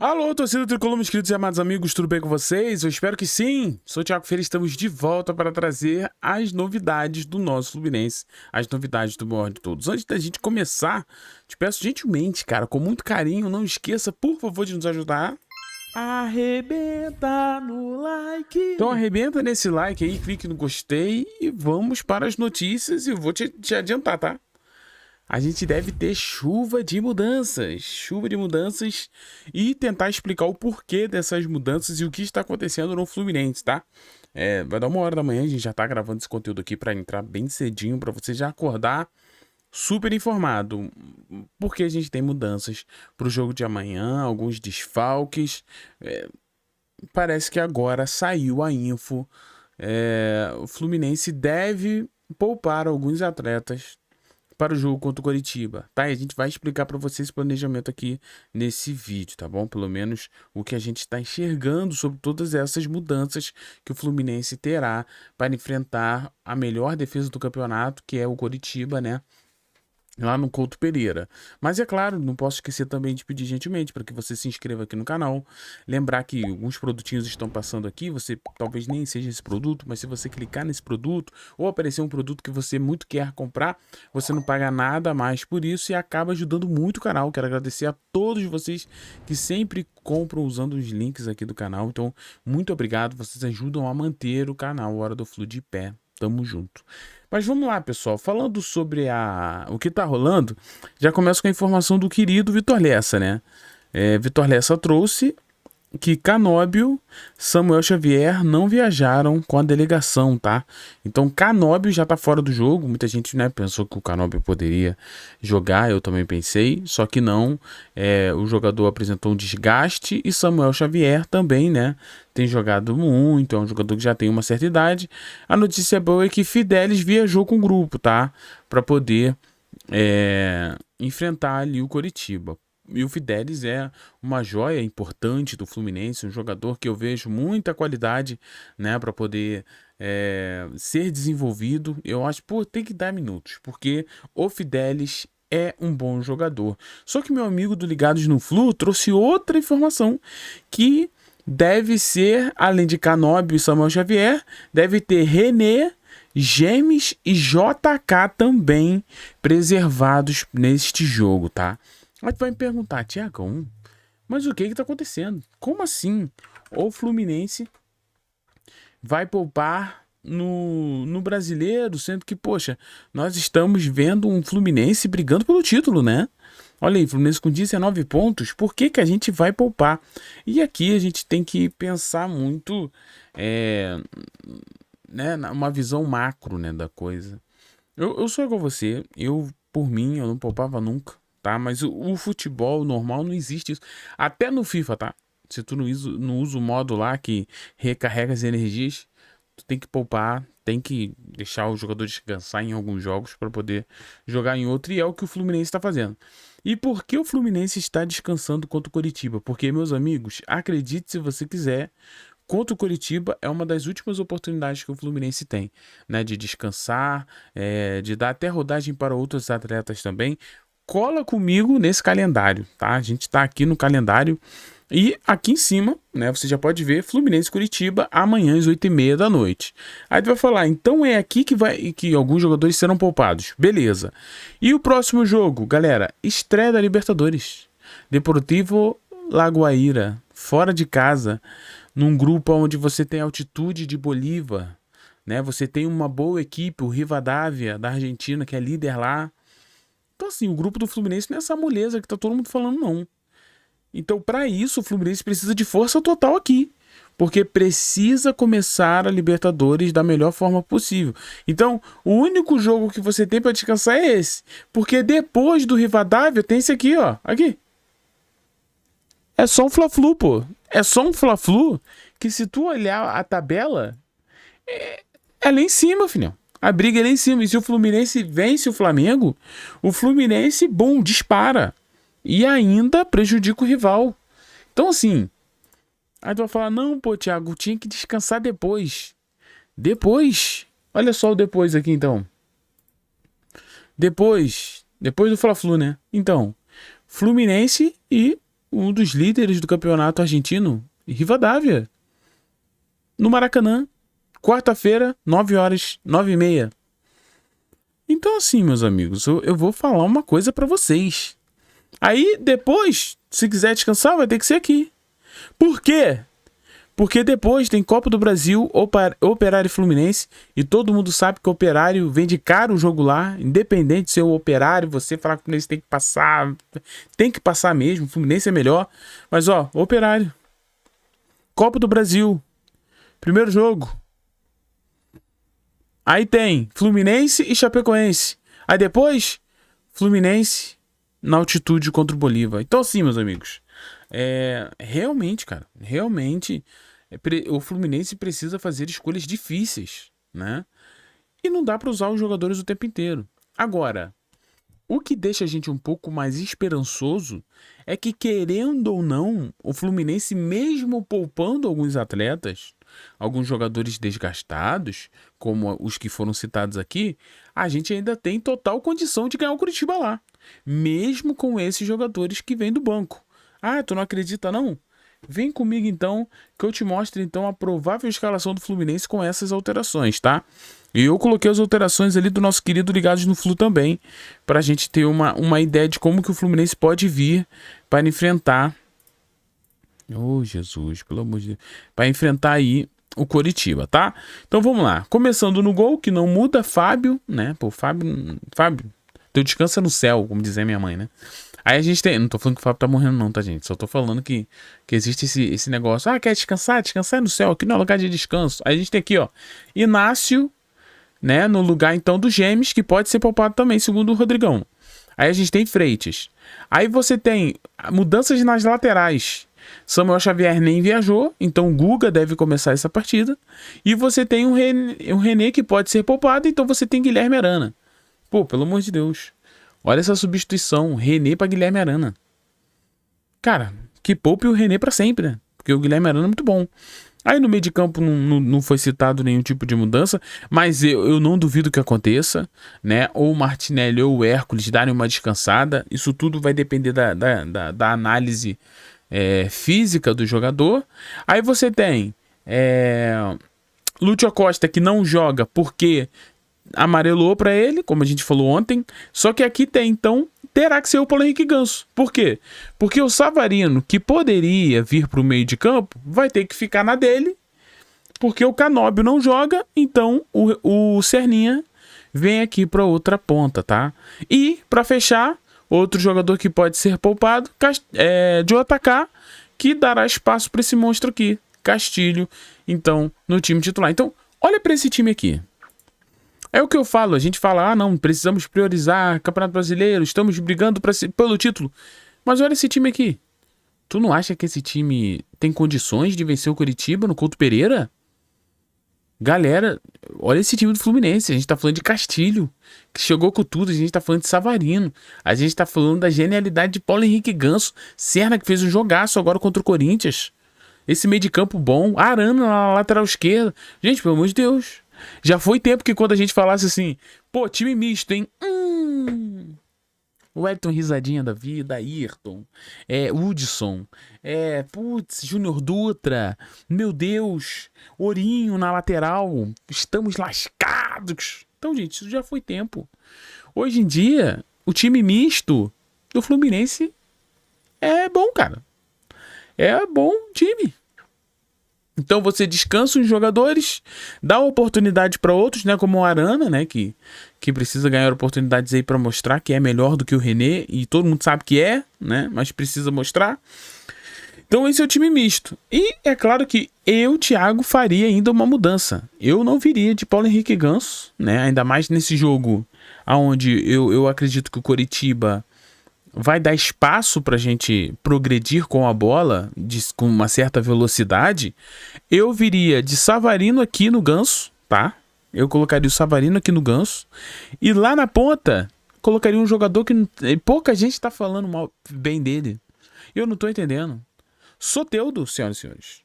Alô, torcida tricolor, meus queridos e amados amigos, tudo bem com vocês? Eu espero que sim. Sou o Thiago Feira, estamos de volta para trazer as novidades do nosso Fluminense, as novidades do maior de todos. Antes da gente começar, te peço gentilmente, cara, com muito carinho, não esqueça, por favor, de nos ajudar. Arrebenta no like. Então arrebenta nesse like aí, clique no gostei e vamos para as notícias. E eu vou te adiantar, tá? A gente deve ter chuva de mudanças e tentar explicar o porquê dessas mudanças e o que está acontecendo no Fluminense, tá? Vai dar 1h da manhã, a gente já tá gravando esse conteúdo aqui para entrar bem cedinho, para você já acordar super informado, porque a gente tem mudanças para o jogo de amanhã, alguns desfalques. Parece que agora saiu a info, o Fluminense deve poupar alguns atletas para o jogo contra o Coritiba, tá? E a gente vai explicar para vocês esse planejamento aqui nesse vídeo, tá bom? Pelo menos o que a gente está enxergando sobre todas essas mudanças que o Fluminense terá para enfrentar a melhor defesa do campeonato, que é o Coritiba, né? Lá no Couto Pereira. Mas é claro, não posso esquecer também de pedir gentilmente para que você se inscreva aqui no canal. Lembrar que alguns produtinhos estão passando aqui, você talvez nem seja esse produto, mas se você clicar nesse produto ou aparecer um produto que você muito quer comprar, você não paga nada mais por isso e acaba ajudando muito o canal. Quero agradecer a todos vocês que sempre compram usando os links aqui do canal. Então, muito obrigado, vocês ajudam a manter o canal Hora do Flu de pé. Tamo junto. Mas vamos lá, pessoal. Falando sobre o que tá rolando, já começo com a informação do querido Vitor Lessa, né? Vitor Lessa trouxe que Canóbio, Samuel Xavier não viajaram com a delegação, tá? Então Canóbio já tá fora do jogo. Muita gente, né, pensou que o Canóbio poderia jogar, eu também pensei, só que não. O jogador apresentou um desgaste e Samuel Xavier também, né, tem jogado muito, é um jogador que já tem uma certa idade. A notícia boa é que Fidelis viajou com o grupo, tá? Para poder enfrentar ali o Coritiba. E o Fidelis é uma joia importante do Fluminense, um jogador que eu vejo muita qualidade, né, para poder ser desenvolvido. Eu acho, tem que dar minutos, porque o Fidelis é um bom jogador. Só que meu amigo do Ligados no Flu trouxe outra informação, que deve ser, além de Canóbio e Samuel Xavier, deve ter René, James e JK também preservados neste jogo, tá? Aí tu vai me perguntar, Tiagão, mas o que tá acontecendo? Como assim? O Fluminense vai poupar no Brasileiro, sendo que, poxa, nós estamos vendo um Fluminense brigando pelo título, né? Olha aí, Fluminense com 19 pontos, por que que a gente vai poupar? E aqui a gente tem que pensar muito, né, uma visão macro, né, da coisa. Eu sou igual você, por mim, eu não poupava nunca. Tá? Mas o futebol normal não existe isso. Até no FIFA, tá? Se tu não usa o modo lá que recarrega as energias, tu tem que poupar, tem que deixar o jogador descansar em alguns jogos para poder jogar em outro, e é o que o Fluminense está fazendo. E por que o Fluminense está descansando contra o Coritiba? Porque, meus amigos, acredite se você quiser, contra o Coritiba é uma das últimas oportunidades que o Fluminense tem, né, de descansar, de dar até rodagem para outros atletas também. Cola comigo nesse calendário, tá? A gente tá aqui no calendário e aqui em cima, né, você já pode ver Fluminense Curitiba amanhã às 8h30 da noite. Aí tu vai falar, então é aqui que alguns jogadores serão poupados. Beleza. E o próximo jogo, galera, estreia da Libertadores. Deportivo Lagoaíra, fora de casa, num grupo onde você tem altitude de Bolívar, né? Você tem uma boa equipe, o Rivadavia da Argentina, que é líder lá. Então, assim, o grupo do Fluminense não é essa moleza que tá todo mundo falando, não. Então, para isso, o Fluminense precisa de força total aqui. Porque precisa começar a Libertadores da melhor forma possível. Então, o único jogo que você tem para descansar é esse. Porque depois do Rivadavia tem esse aqui, ó. Aqui. É só um Fla-Flu, pô. É só um Fla-Flu que, se tu olhar a tabela, é lá em cima, filhão. A briga é lá em cima. E se o Fluminense vence o Flamengo, o Fluminense, bom, dispara. E ainda prejudica o rival. Então, assim, aí tu vai falar, não, pô, Thiago, tinha que descansar depois. Depois? Olha só o depois aqui, então. Depois do Fla-Flu, né? Então, Fluminense e um dos líderes do campeonato argentino, Rivadavia, no Maracanã, quarta-feira, 9h, 9h30. Então assim, meus amigos, eu vou falar uma coisa pra vocês. Aí, depois, se quiser descansar, vai ter que ser aqui. Por quê? Porque depois tem Copa do Brasil, Operário e Fluminense, e todo mundo sabe que o Operário vende caro o jogo lá, independente de ser o Operário, você falar que o Fluminense tem que passar mesmo, o Fluminense é melhor. Mas ó, Operário, Copa do Brasil, primeiro jogo. Aí tem Fluminense e Chapecoense. Aí depois, Fluminense na altitude contra o Bolívar. Então assim, meus amigos, realmente, cara, realmente o Fluminense precisa fazer escolhas difíceis, né? E não dá para usar os jogadores o tempo inteiro. Agora, o que deixa a gente um pouco mais esperançoso é que, querendo ou não, o Fluminense, mesmo poupando alguns atletas, alguns jogadores desgastados, como os que foram citados aqui, a gente ainda tem total condição de ganhar o Curitiba lá, mesmo com esses jogadores que vêm do banco. Ah, tu não acredita não? Vem comigo então, que eu te mostro então a provável escalação do Fluminense com essas alterações, tá? E eu coloquei as alterações ali do nosso querido Ligados no Flu também, pra gente ter uma ideia de como que o Fluminense pode vir para enfrentar... Oh, Jesus, pelo amor de Deus. Para enfrentar aí o Coritiba, tá? Então vamos lá. Começando no gol, que não muda, Fábio, né? Pô, Fábio, teu descanso é no céu, como dizia minha mãe, né? Aí a gente tem... Não tô falando que o Fábio tá morrendo não, tá, gente? Só tô falando que existe esse negócio. Ah, quer descansar? Descansar no céu. Aqui não é lugar de descanso. Aí a gente tem aqui, ó, Inácio, né? No lugar, então, do Gêmeos, que pode ser poupado também, segundo o Rodrigão. Aí a gente tem Freitas. Aí você tem mudanças nas laterais. Samuel Xavier nem viajou, então o Guga deve começar essa partida. E você tem o René que pode ser poupado, então você tem Guilherme Arana. Pô, pelo amor de Deus. Olha essa substituição, René para Guilherme Arana. Cara, que poupe o René para sempre, né? Porque o Guilherme Arana é muito bom. Aí no meio de campo não foi citado nenhum tipo de mudança, mas eu não duvido que aconteça, né? Ou o Martinelli ou o Hércules darem uma descansada. Isso tudo vai depender da análise física do jogador. Aí você tem Lúcio Costa, que não joga porque amarelou para ele, como a gente falou ontem. Só que aqui então terá que ser o Paulo Henrique Ganso. Por quê? Porque o Savarino, que poderia vir para o meio de campo, vai ter que ficar na dele, porque o Canóbio não joga, então o Serninha vem aqui para outra ponta, tá? E, para fechar, outro jogador que pode ser poupado, de atacar, que dará espaço para esse monstro aqui, Castilho, então, no time titular. Então, olha para esse time aqui. É o que eu falo, a gente fala, não, precisamos priorizar Campeonato Brasileiro, estamos brigando pelo título. Mas olha esse time aqui. Tu não acha que esse time tem condições de vencer o Coritiba no Couto Pereira? Galera, olha esse time do Fluminense. A gente tá falando de Castilho, que chegou com tudo. A gente tá falando de Savarino. A gente tá falando da genialidade de Paulo Henrique Ganso. Serna, que fez um jogaço agora contra o Corinthians. Esse meio de campo bom. Arana na lateral esquerda. Gente, pelo amor de Deus. Já foi tempo que quando a gente falasse assim, pô, time misto, hein? O Wellington Risadinha da vida, Ayrton, Hudson, Júnior Dutra, meu Deus, Ourinho na lateral, estamos lascados. Então, gente, isso já foi tempo. Hoje em dia, o time misto do Fluminense é bom, cara. É bom time. Então você descansa os jogadores, dá oportunidade para outros, né, como o Arana, né, que precisa ganhar oportunidades aí para mostrar que é melhor do que o René, e todo mundo sabe que né, mas precisa mostrar. Então esse é o time misto. E é claro que eu, Thiago, faria ainda uma mudança. Eu não viria de Paulo Henrique Ganso, né, ainda mais nesse jogo onde eu acredito que o Coritiba vai dar espaço para a gente progredir com a bola com uma certa velocidade. Eu viria de Savarino aqui no Ganso, tá? Eu colocaria o Savarino aqui no Ganso. E lá na ponta, colocaria um jogador que pouca gente tá falando bem dele. Eu não tô entendendo. Soteldo, senhoras e senhores.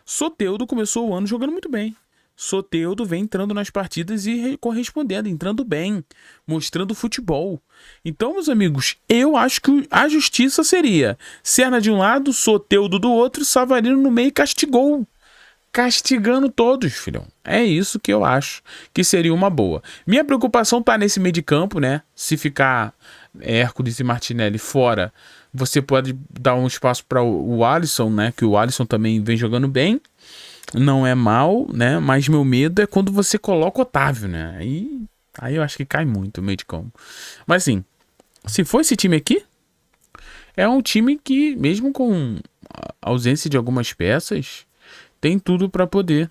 Soteldo começou o ano jogando muito bem. Soteldo vem entrando nas partidas e correspondendo, entrando bem, mostrando futebol. Então, meus amigos, eu acho que a justiça seria Serna de um lado, Soteldo do outro, Savarino no meio e castigou. Castigando todos, filhão. É isso que eu acho que seria uma boa. Minha preocupação tá nesse meio de campo, né? Se ficar Hércules e Martinelli fora, você pode dar um espaço para o Alisson, né? Que o Alisson também vem jogando bem. Não é mal, né? Mas meu medo é quando você coloca o Otávio, né? Aí eu acho que cai muito o meio de campo. Mas assim, se for esse time aqui, é um time que, mesmo com a ausência de algumas peças, tem tudo para poder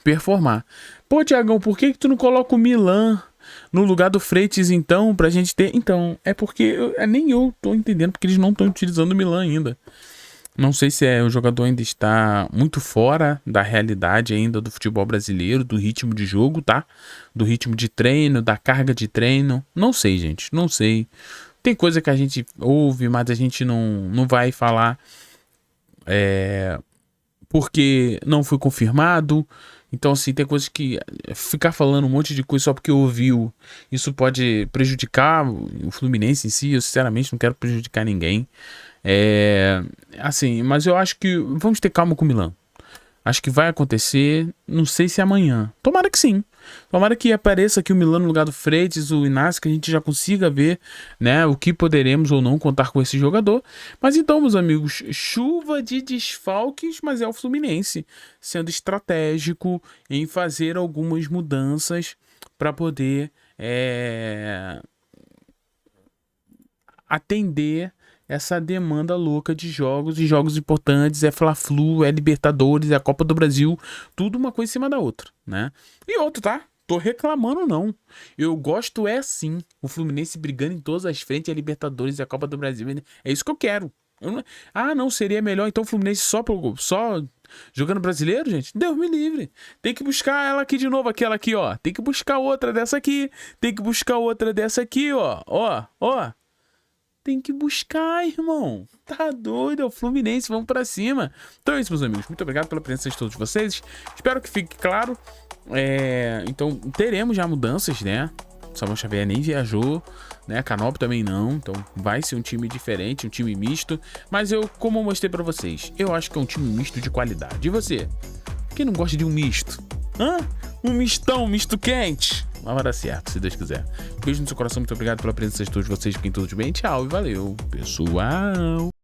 performar. Pô, Thiagão, por que tu não coloca o Milan no lugar do Freitas, então, pra gente ter... Então, é porque nem eu tô entendendo, porque eles não estão utilizando o Milan ainda. Não sei se o jogador ainda está muito fora da realidade ainda do futebol brasileiro, do ritmo de jogo, tá? Do ritmo de treino, da carga de treino. Não sei, gente, não sei. Tem coisa que a gente ouve, mas a gente não vai falar porque não foi confirmado. Então, assim, tem coisas que ficar falando um monte de coisa só porque ouviu, isso pode prejudicar o Fluminense em si. Eu, sinceramente, não quero prejudicar ninguém. Assim, mas eu acho que vamos ter calma com o Milan. Acho que vai acontecer, não sei se amanhã. Tomara que sim. Tomara que apareça aqui o Milan no lugar do Freitas, o Inácio, que a gente já consiga ver, né, o que poderemos ou não contar com esse jogador. Mas então, meus amigos, chuva de desfalques, mas é o Fluminense sendo estratégico em fazer algumas mudanças para poder atender essa demanda louca de jogos, e jogos importantes, é Fla-Flu, é Libertadores, é a Copa do Brasil, tudo uma coisa em cima da outra, né? E outro, tá? Tô reclamando não. Eu gosto sim, o Fluminense brigando em todas as frentes, a Libertadores e a Copa do Brasil. É isso que eu quero. Não, seria melhor então o Fluminense só jogando brasileiro, gente? Deus me livre. Tem que buscar ela aqui de novo, aquela aqui, ó. Tem que buscar outra dessa aqui. Tem que buscar outra dessa aqui, ó. Ó. Tem que buscar, irmão. Tá doido, é o Fluminense, vamos pra cima. Então é isso, meus amigos. Muito obrigado pela presença de todos vocês. Espero que fique claro. Então, teremos já mudanças, né? Samuel Xavier nem viajou, né? Canop também não. Então, vai ser um time diferente, um time misto. Mas como eu mostrei pra vocês, eu acho que é um time misto de qualidade. E você? Quem não gosta de um misto? Um mistão, um misto quente? Mas vai dar certo, se Deus quiser. Beijo no seu coração, muito obrigado pela presença de todos vocês. Fiquem todos bem, tchau e valeu, pessoal.